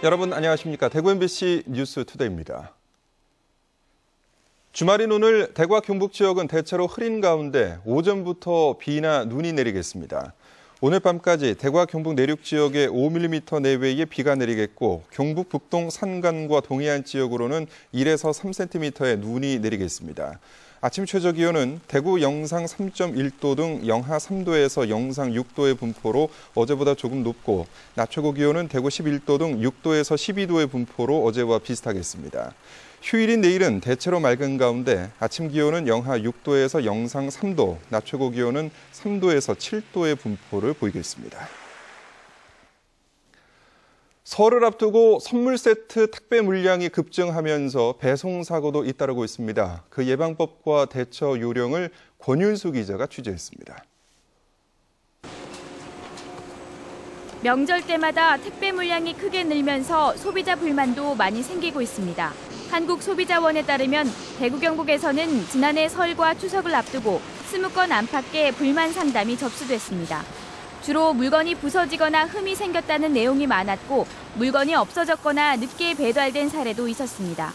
여러분 안녕하십니까? 대구 MBC 뉴스투데이입니다. 주말인 오늘 대구와 경북 지역은 대체로 흐린 가운데 오전부터 비나 눈이 내리겠습니다. 오늘 밤까지 대구와 경북 내륙 지역에 5mm 내외의 비가 내리겠고 경북 북동 산간과 동해안 지역으로는 1에서 3cm의 눈이 내리겠습니다. 아침 최저 기온은 대구 영상 3.1도 등 영하 3도에서 영상 6도의 분포로 어제보다 조금 높고 낮 최고 기온은 대구 11도 등 6도에서 12도의 분포로 어제와 비슷하겠습니다. 휴일인 내일은 대체로 맑은 가운데 아침 기온은 영하 6도에서 영상 3도, 낮 최고 기온은 3도에서 7도의 분포를 보이겠습니다. 설을 앞두고 선물 세트 택배 물량이 급증하면서 배송 사고도 잇따르고 있습니다. 그 예방법과 대처 요령을 권윤수 기자가 취재했습니다. 명절 때마다 택배 물량이 크게 늘면서 소비자 불만도 많이 생기고 있습니다. 한국소비자원에 따르면 대구 경북에서는 지난해 설과 추석을 앞두고 20건 안팎의 불만 상담이 접수됐습니다. 주로 물건이 부서지거나 흠이 생겼다는 내용이 많았고 물건이 없어졌거나 늦게 배달된 사례도 있었습니다.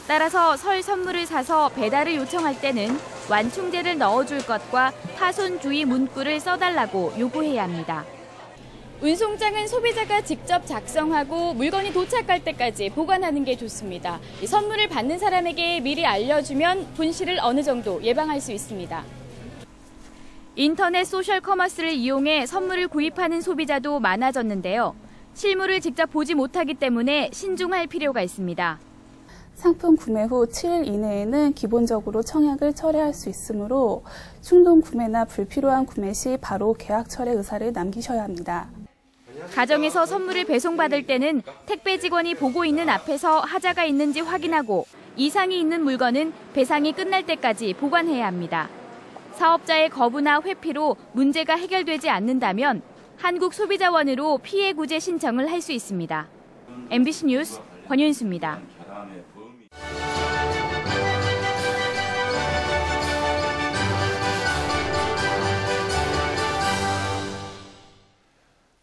따라서 설 선물을 사서 배달을 요청할 때는 완충제를 넣어줄 것과 파손 주의 문구를 써달라고 요구해야 합니다. 운송장은 소비자가 직접 작성하고 물건이 도착할 때까지 보관하는 게 좋습니다. 선물을 받는 사람에게 미리 알려주면 분실을 어느 정도 예방할 수 있습니다. 인터넷 소셜 커머스를 이용해 선물을 구입하는 소비자도 많아졌는데요. 실물을 직접 보지 못하기 때문에 신중할 필요가 있습니다. 상품 구매 후 7일 이내에는 기본적으로 청약을 철회할 수 있으므로 충동 구매나 불필요한 구매 시 바로 계약 철회 의사를 남기셔야 합니다. 가정에서 선물을 배송받을 때는 택배 직원이 보고 있는 앞에서 하자가 있는지 확인하고 이상이 있는 물건은 배상이 끝날 때까지 보관해야 합니다. 사업자의 거부나 회피로 문제가 해결되지 않는다면 한국소비자원으로 피해 구제 신청을 할 수 있습니다. MBC 뉴스 권윤수입니다.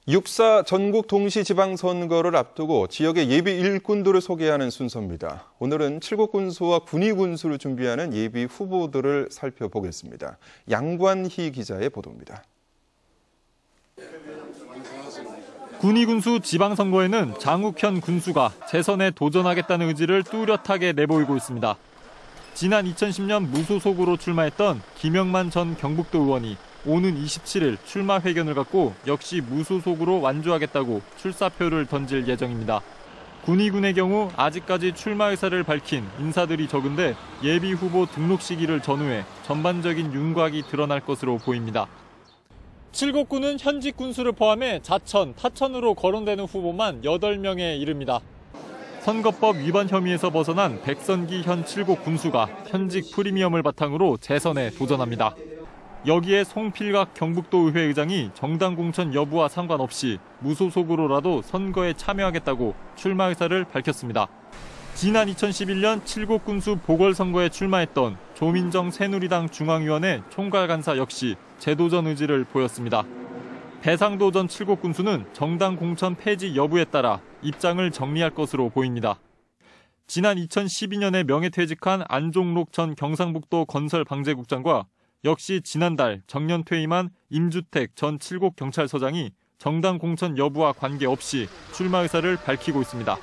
육4 전국 동시지방선거를 앞두고 지역의 예비 일꾼들을 소개하는 순서입니다. 오늘은 칠곡군수와 군위군수를 준비하는 예비 후보들을 살펴보겠습니다. 양관희 기자의 보도입니다. 군위군수 지방선거에는 장욱현 군수가 재선에 도전하겠다는 의지를 뚜렷하게 내보이고 있습니다. 지난 2010년 무소속으로 출마했던 김영만 전 경북도 의원이 오는 27일 출마 회견을 갖고 역시 무소속으로 완주하겠다고 출사표를 던질 예정입니다. 군위군의 경우 아직까지 출마 의사를 밝힌 인사들이 적은데 예비 후보 등록 시기를 전후해 전반적인 윤곽이 드러날 것으로 보입니다. 칠곡군은 현직 군수를 포함해 자천, 타천으로 거론되는 후보만 8명에 이릅니다. 선거법 위반 혐의에서 벗어난 백선기 현 칠곡 군수가 현직 프리미엄을 바탕으로 재선에 도전합니다. 여기에 송필각 경북도의회 의장이 정당 공천 여부와 상관없이 무소속으로라도 선거에 참여하겠다고 출마 의사를 밝혔습니다. 지난 2011년 칠곡군수 보궐선거에 출마했던 조민정 새누리당 중앙위원회 총괄간사 역시 재도전 의지를 보였습니다. 배상도 전 칠곡군수는 정당 공천 폐지 여부에 따라 입장을 정리할 것으로 보입니다. 지난 2012년에 명예퇴직한 안종록 전 경상북도 건설방재국장과 역시 지난달 정년 퇴임한 임주택 전 칠곡경찰서장이 정당 공천 여부와 관계없이 출마 의사를 밝히고 있습니다.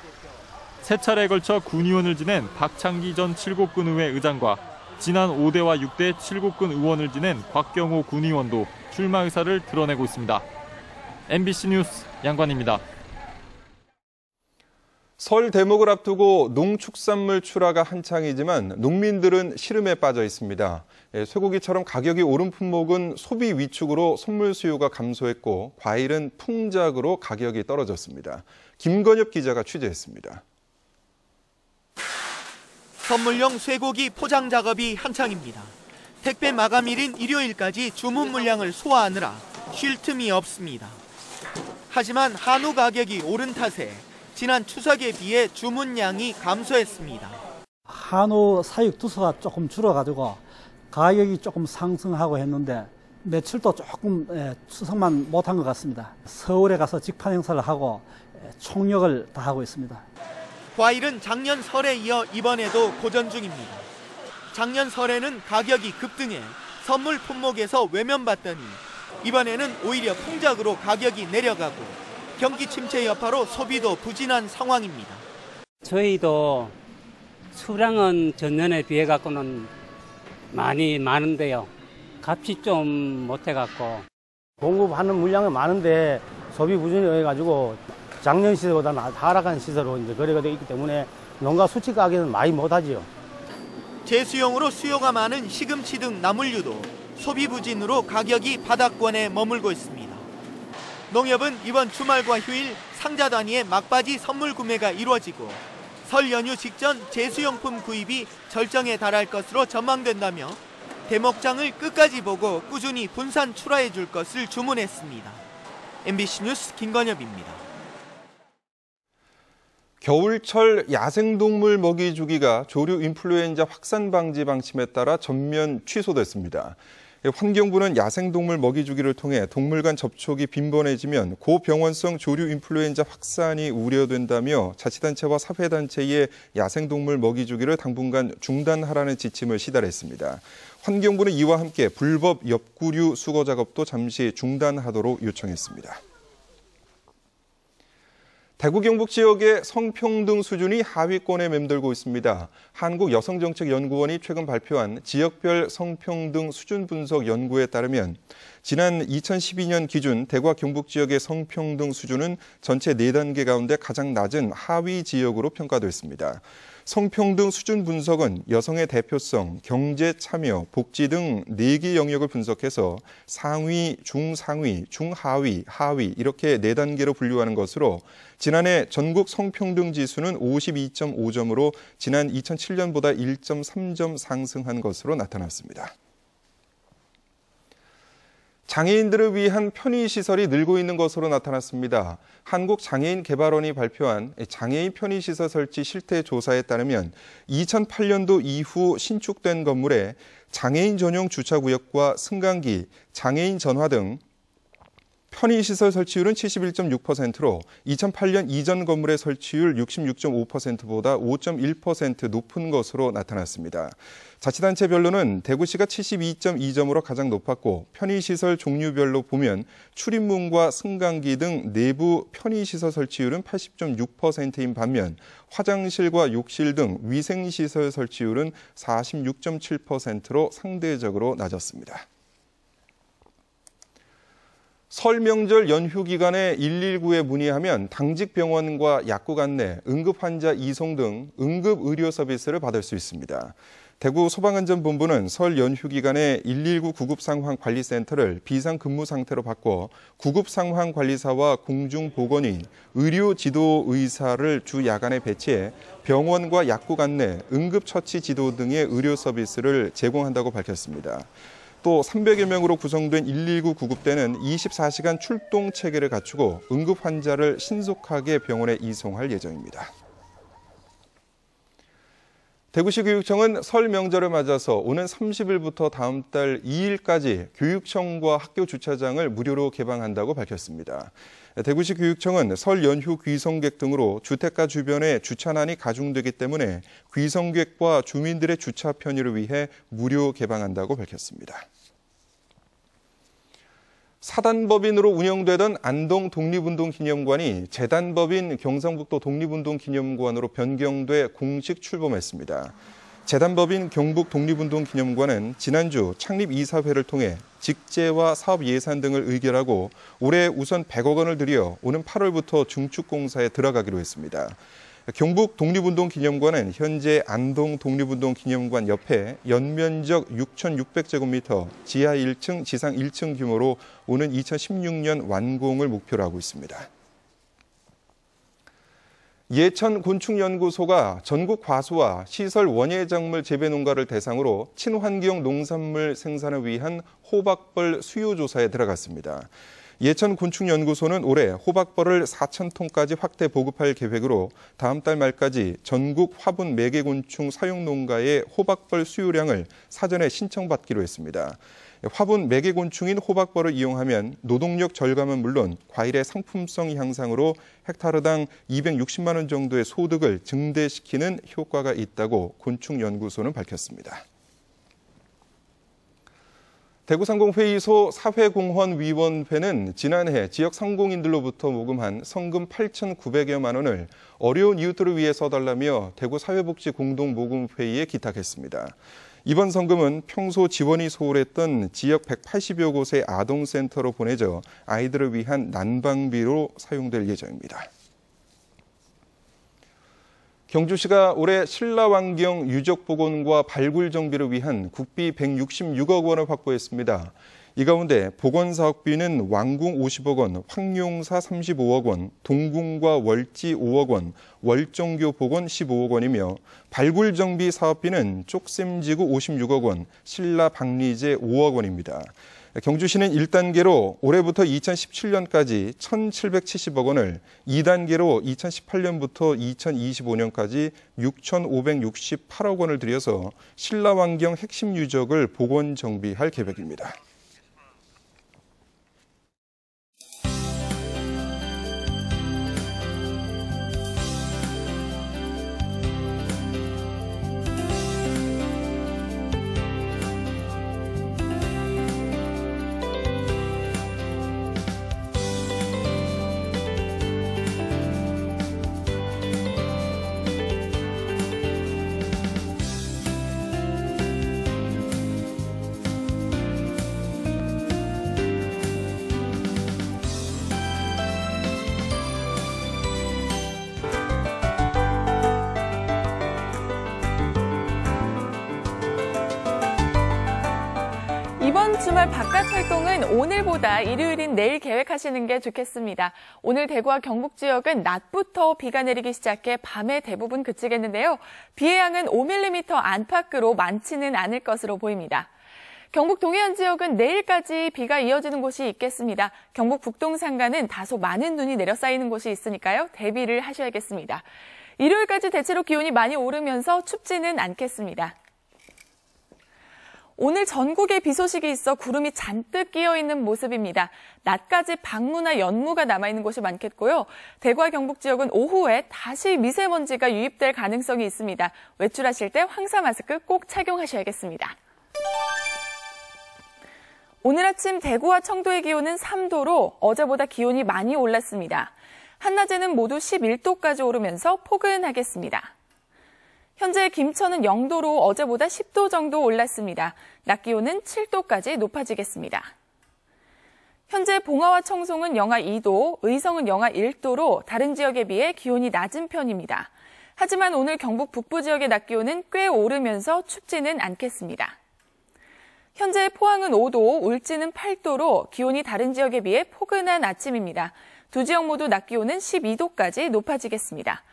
세 차례에 걸쳐 군의원을 지낸 박창기 전 칠곡군 의회 의장과 지난 5대와 6대 칠곡군 의원을 지낸 곽경호 군의원도 출마 의사를 드러내고 있습니다. MBC 뉴스 양관입니다. 설 대목을 앞두고 농축산물 출하가 한창이지만 농민들은 시름에 빠져 있습니다. 쇠고기처럼 가격이 오른 품목은 소비 위축으로 선물 수요가 감소했고 과일은 풍작으로 가격이 떨어졌습니다. 김건엽 기자가 취재했습니다. 선물용 쇠고기 포장 작업이 한창입니다. 택배 마감일인 일요일까지 주문 물량을 소화하느라 쉴 틈이 없습니다. 하지만 한우 가격이 오른 탓에 지난 추석에 비해 주문량이 감소했습니다. 한우 사육 두서가 조금 줄어가지고 가격이 조금 상승하고 했는데 매출도 조금 추석만 못한 것 같습니다. 서울에 가서 직판 행사를 하고 총력을 다하고 있습니다. 과일은 작년 설에 이어 이번에도 고전 중입니다. 작년 설에는 가격이 급등해 선물 품목에서 외면받더니 이번에는 오히려 풍작으로 가격이 내려가고 경기 침체 여파로 소비도 부진한 상황입니다. 저희도 수량은 전년에 비해 갖고는 많은데요. 값이 좀 못해갖고. 공급하는 물량은 많은데 소비 부진이 해가지고 작년 시세보다는 하락한 시세로 이제 거래가 되어 있기 때문에 농가 수치 가격은 많이 못하지요. 제수용으로 수요가 많은 시금치 등 나물류도 소비 부진으로 가격이 바닥권에 머물고 있습니다. 농협은 이번 주말과 휴일 상자 단위의 막바지 선물 구매가 이루어지고 설 연휴 직전 제수용품 구입이 절정에 달할 것으로 전망된다며 대목장을 끝까지 보고 꾸준히 분산 출하해 줄 것을 주문했습니다. MBC 뉴스 김건엽입니다. 겨울철 야생동물 먹이 주기가 조류 인플루엔자 확산 방지 방침에 따라 전면 취소됐습니다. 환경부는 야생동물 먹이 주기를 통해 동물 간 접촉이 빈번해지면 고병원성 조류 인플루엔자 확산이 우려된다며 자치단체와 사회단체의 야생동물 먹이 주기를 당분간 중단하라는 지침을 시달했습니다. 환경부는 이와 함께 불법 엽구류 수거 작업도 잠시 중단하도록 요청했습니다. 대구 경북 지역의 성평등 수준이 하위권에 맴돌고 있습니다. 한국여성정책연구원이 최근 발표한 지역별 성평등 수준 분석 연구에 따르면 지난 2012년 기준 대구와 경북 지역의 성평등 수준은 전체 4단계 가운데 가장 낮은 하위 지역으로 평가됐습니다. 성평등 수준 분석은 여성의 대표성, 경제 참여, 복지 등 4개 영역을 분석해서 상위, 중상위, 중하위, 하위 이렇게 4단계로 분류하는 것으로 지난해 전국 성평등 지수는 52.5점으로 지난 2007년보다 1.3점 상승한 것으로 나타났습니다. 장애인들을 위한 편의시설이 늘고 있는 것으로 나타났습니다. 한국장애인개발원이 발표한 장애인 편의시설 설치 실태조사에 따르면 2008년도 이후 신축된 건물에 장애인 전용 주차구역과 승강기, 장애인 전화 등 편의시설 설치율은 71.6%로 2008년 이전 건물의 설치율 66.5%보다 5.1% 높은 것으로 나타났습니다. 자치단체별로는 대구시가 72.2점으로 가장 높았고 편의시설 종류별로 보면 출입문과 승강기 등 내부 편의시설 설치율은 80.6%인 반면 화장실과 욕실 등 위생시설 설치율은 46.7%로 상대적으로 낮았습니다. 설 명절 연휴 기간에 119에 문의하면 당직 병원과 약국 안내, 응급환자 이송 등 응급의료 서비스를 받을 수 있습니다. 대구 소방안전본부는 설 연휴 기간에 119 구급상황관리센터를 비상근무 상태로 바꿔 구급상황관리사와 공중보건의, 의료지도의사를 주 야간에 배치해 병원과 약국 안내, 응급처치 지도 등의 의료 서비스를 제공한다고 밝혔습니다. 또 300여 명으로 구성된 119 구급대는 24시간 출동 체계를 갖추고 응급 환자를 신속하게 병원에 이송할 예정입니다. 대구시 교육청은 설 명절을 맞아서 오는 30일부터 다음 달 2일까지 교육청과 학교 주차장을 무료로 개방한다고 밝혔습니다. 대구시 교육청은 설 연휴 귀성객 등으로 주택가 주변에 주차난이 가중되기 때문에 귀성객과 주민들의 주차 편의를 위해 무료 개방한다고 밝혔습니다. 사단법인으로 운영되던 안동 독립운동기념관이 재단법인 경상북도 독립운동기념관으로 변경돼 공식 출범했습니다. 재단법인 경북 독립운동기념관은 지난주 창립 이사회를 통해 직제와 사업 예산 등을 의결하고 올해 우선 100억 원을 들여 오는 8월부터 중축공사에 들어가기로 했습니다. 경북 독립운동기념관은 현재 안동 독립운동기념관 옆에 연면적 6,600제곱미터, 지하 1층, 지상 1층 규모로 오는 2016년 완공을 목표로 하고 있습니다. 예천곤충연구소가 전국 과수와 시설 원예작물 재배농가를 대상으로 친환경 농산물 생산을 위한 호박벌 수요 조사에 들어갔습니다. 예천곤충연구소는 올해 호박벌을 4,000톤까지 확대 보급할 계획으로 다음 달 말까지 전국 화분 매개곤충 사육 농가의 호박벌 수요량을 사전에 신청받기로 했습니다. 화분 매개곤충인 호박벌을 이용하면 노동력 절감은 물론 과일의 상품성 향상으로 헥타르당 260만 원 정도의 소득을 증대시키는 효과가 있다고 곤충연구소는 밝혔습니다. 대구상공회의소 사회공헌위원회는 지난해 지역 상공인들로부터 모금한 성금 8,900여만 원을 어려운 이웃들을 위해 써달라며 대구사회복지공동모금회의에 기탁했습니다. 이번 성금은 평소 지원이 소홀했던 지역 180여 곳의 아동센터로 보내져 아이들을 위한 난방비로 사용될 예정입니다. 경주시가 올해 신라환경 유적복원과 발굴 정비를 위한 국비 166억 원을 확보했습니다. 이 가운데 복원사업비는 왕궁 50억 원, 황룡사 35억 원, 동궁과 월지 5억 원, 월정교 복원 15억 원이며 발굴 정비 사업비는 쪽샘지구 56억 원, 신라 박리제 5억 원입니다. 경주시는 1단계로 올해부터 2017년까지 1,770억 원을, 2단계로 2018년부터 2025년까지 6,568억 원을 들여서 신라환경 핵심 유적을 복원 정비할 계획입니다. 이번 주말 바깥 활동은 오늘보다 일요일인 내일 계획하시는 게 좋겠습니다. 오늘 대구와 경북 지역은 낮부터 비가 내리기 시작해 밤에 대부분 그치겠는데요. 비의 양은 5mm 안팎으로 많지는 않을 것으로 보입니다. 경북 동해안 지역은 내일까지 비가 이어지는 곳이 있겠습니다. 경북 북동 산간은 다소 많은 눈이 내려 쌓이는 곳이 있으니까요. 대비를 하셔야겠습니다. 일요일까지 대체로 기온이 많이 오르면서 춥지는 않겠습니다. 오늘 전국에 비 소식이 있어 구름이 잔뜩 끼어있는 모습입니다. 낮까지 방무나 연무가 남아있는 곳이 많겠고요. 대구와 경북 지역은 오후에 다시 미세먼지가 유입될 가능성이 있습니다. 외출하실 때 황사 마스크 꼭 착용하셔야겠습니다. 오늘 아침 대구와 청도의 기온은 3도로 어제보다 기온이 많이 올랐습니다. 한낮에는 모두 11도까지 오르면서 포근하겠습니다. 현재 김천은 0도로 어제보다 10도 정도 올랐습니다. 낮 기온은 7도까지 높아지겠습니다. 현재 봉화와 청송은 영하 2도, 의성은 영하 1도로 다른 지역에 비해 기온이 낮은 편입니다. 하지만 오늘 경북 북부 지역의 낮 기온은 꽤 오르면서 춥지는 않겠습니다. 현재 포항은 5도, 울진은 8도로 기온이 다른 지역에 비해 포근한 아침입니다. 두 지역 모두 낮 기온은 12도까지 높아지겠습니다.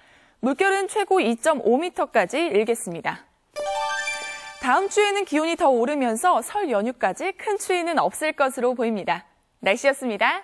물결은 최고 2.5m까지 일겠습니다. 다음 주에는 기온이 더 오르면서 설 연휴까지 큰 추위는 없을 것으로 보입니다. 날씨였습니다.